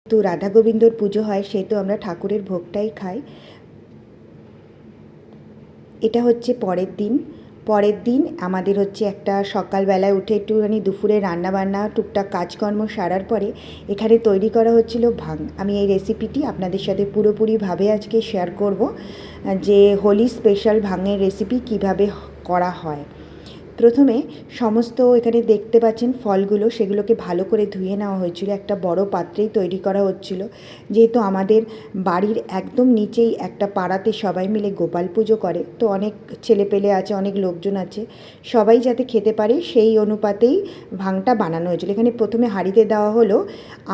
তো রাধা গোবিন্দর পুজো হয়, সেহেতু আমরা ঠাকুরের ভোগটাই খাই। এটা হচ্ছে পরের দিন আমাদের হচ্ছে একটা সকালবেলায় উঠে একটুখানি দুপুরে রান্নাবান্না টুকটাক কাজকর্ম সারার পরে এখানে তৈরি করা হচ্ছিল ভাং। আমি এই রেসিপিটি আপনাদের সাথে পুরোপুরিভাবে আজকে শেয়ার করব, যে হোলি স্পেশাল ভাঙের রেসিপি কিভাবে করা হয়। প্রথমে সমস্ত এখানে দেখতে পাচ্ছেন ফলগুলো, সেগুলোকে ভালো করে ধুয়ে নেওয়া হয়েছিল। একটা বড় পাত্রেই তৈরি করা হচ্ছিল, যেহেতু আমাদের বাড়ির একদম নিচেই একটা পাড়াতে সবাই মিলে গোপাল পুজো করে, তো অনেক ছেলেপেলে আছে, অনেক লোকজন আছে, সবাই যাতে খেতে পারে সেই অনুপাতেই ভাংটা বানানো হয়েছিল। এখানে প্রথমে হাঁড়িতে দেওয়া হলো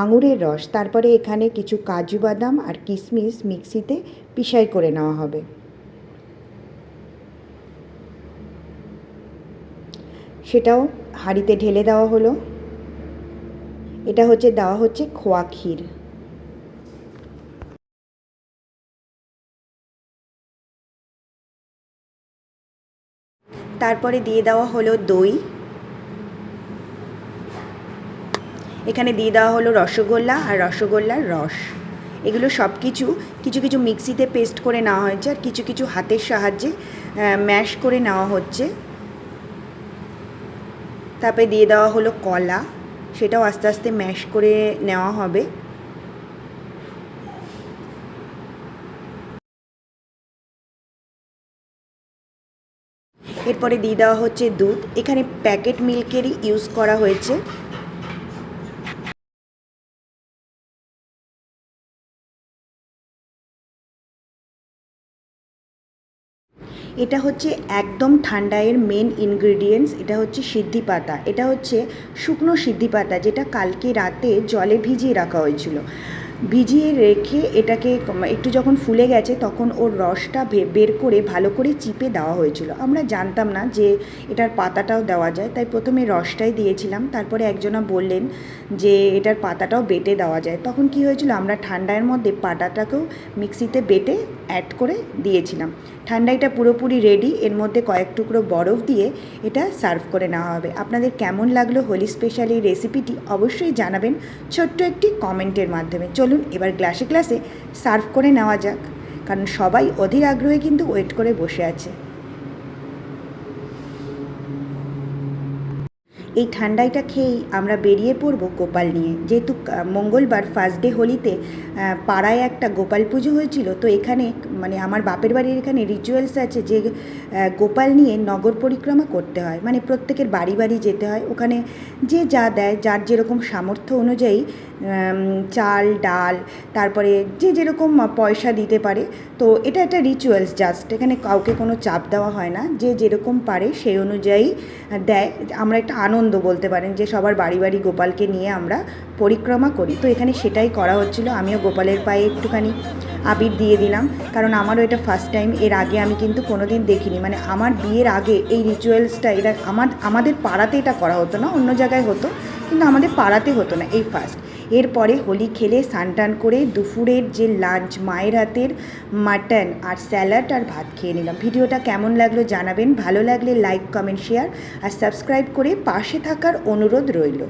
আঙুরের রস, তারপরে এখানে কিছু কাজু বাদাম আর কিশমিশ মিক্সিতে পিষাই করে নেওয়া হবে। সেটাও হাঁড়িতে ঢেলে দেওয়া হলো। এটা দেওয়া হচ্ছে খোয়া ক্ষীর। তারপরে দিয়ে দেওয়া হলো দই। এখানে দিয়ে দেওয়া হলো রসগোল্লা আর রসগোল্লার রস। এগুলো সব কিছু কিছু মিক্সিতে পেস্ট করে নেওয়া হয়েছে, আর কিছু কিছু হাতের সাহায্যে ম্যাশ করে নেওয়া হচ্ছে। তারপরে দিয়ে দেওয়া হলো কলা, সেটাও আস্তে আস্তে ম্যাশ করে নেওয়া হবে। এরপরে দিয়ে দেওয়া হচ্ছে দুধ। এখানে প্যাকেট মিল্কেরই ইউজ করা হয়েছে। এটা হচ্ছে একদম ঠান্ডায়ের মেন ইনগ্রিডিয়েন্টস। এটা হচ্ছে সিদ্ধি পাতা। এটা হচ্ছে শুকনো সিদ্ধি পাতা, যেটা কালকে রাতে জলে ভিজিয়ে রাখা হয়েছিল। ভিজিয়ে রেখে এটাকে একটু যখন ফুলে গেছে তখন ওর রসটা বের করে ভালো করে চিপে দেওয়া হয়েছিল। আমরা জানতাম না যে এটার পাতাটাও দেওয়া যায়, তাই প্রথমে রসটাই দিয়েছিলাম। তারপরে একজনা বললেন যে এটার পাতাটাও বেটে দেওয়া যায়। তখন কি হয়েছিল, আমরা ঠান্ডার মধ্যে পাতাটাকেও মিক্সিতে বেটে অ্যাড করে দিয়েছিলাম। ঠান্ডাইটা পুরোপুরি রেডি। এর মধ্যে কয়েক টুকরো বরফ দিয়ে এটা সার্ভ করে নেওয়া হবে। আপনাদের কেমন লাগলো হোলি স্পেশাল এই রেসিপিটি অবশ্যই জানাবেন ছোট্ট একটি কমেন্টের মাধ্যমে। চলুন এবার গ্লাসে গ্লাসে সার্ভ করে নেওয়া যাক, কারণ সবাই অধীর আগ্রহে কিন্তু ওয়েট করে বসে আছে। এই ঠান্ডাইটা খেয়েই আমরা বেরিয়ে পড়ব গোপাল নিয়ে। যেহেতু মঙ্গলবার ফার্স্ট ডে হোলিতে পাড়ায় একটা গোপাল পুজো হয়েছিল, তো এখানে মানে আমার বাপের বাড়ির এখানে রিচুয়ালস আছে যে গোপাল নিয়ে নগর পরিক্রমা করতে হয়, মানে প্রত্যেকের বাড়ি বাড়ি যেতে হয়। ওখানে যে যা দেয়, যার যেরকম সামর্থ্য অনুযায়ী চাল ডাল, তারপরে যে যেরকম পয়সা দিতে পারে। তো এটা একটা রিচুয়ালস, জাস্ট এখানে কাউকে কোনো চাপ দেওয়া হয় না, যে যেরকম পারে সেই অনুযায়ী দেয়। আমরা একটা আনন্দ বলতে পারেন যে সবার বাড়ি বাড়ি গোপালকে নিয়ে আমরা পরিক্রমা করি। তো এখানে সেটাই করা হচ্ছিল। আমিও গোপালের পায়ে একটুখানি আবির দিয়ে দিলাম, কারণ আমারও এটা ফার্স্ট টাইম। এর আগে আমি কিন্তু কোনো দিন দেখিনি, মানে আমার বিয়ের আগে এই রিচুয়ালসটা এটা আমাদের পাড়াতে এটা করা হতো না, অন্য জায়গায় হতো, কিন্তু আমাদের পাড়াতে হতো না, এই ফার্স্ট। এরপরে হোলি খেলে স্নান করে দুপুরের যে লাঞ্চ, মায়ের হাতের মাটন আর স্যালাড আর ভাত খেয়ে নিলাম। ভিডিওটা কেমন লাগলো জানাবেন। ভালো লাগলে লাইক কমেন্ট শেয়ার আর সাবস্ক্রাইব করে পাশে থাকার অনুরোধ রইল।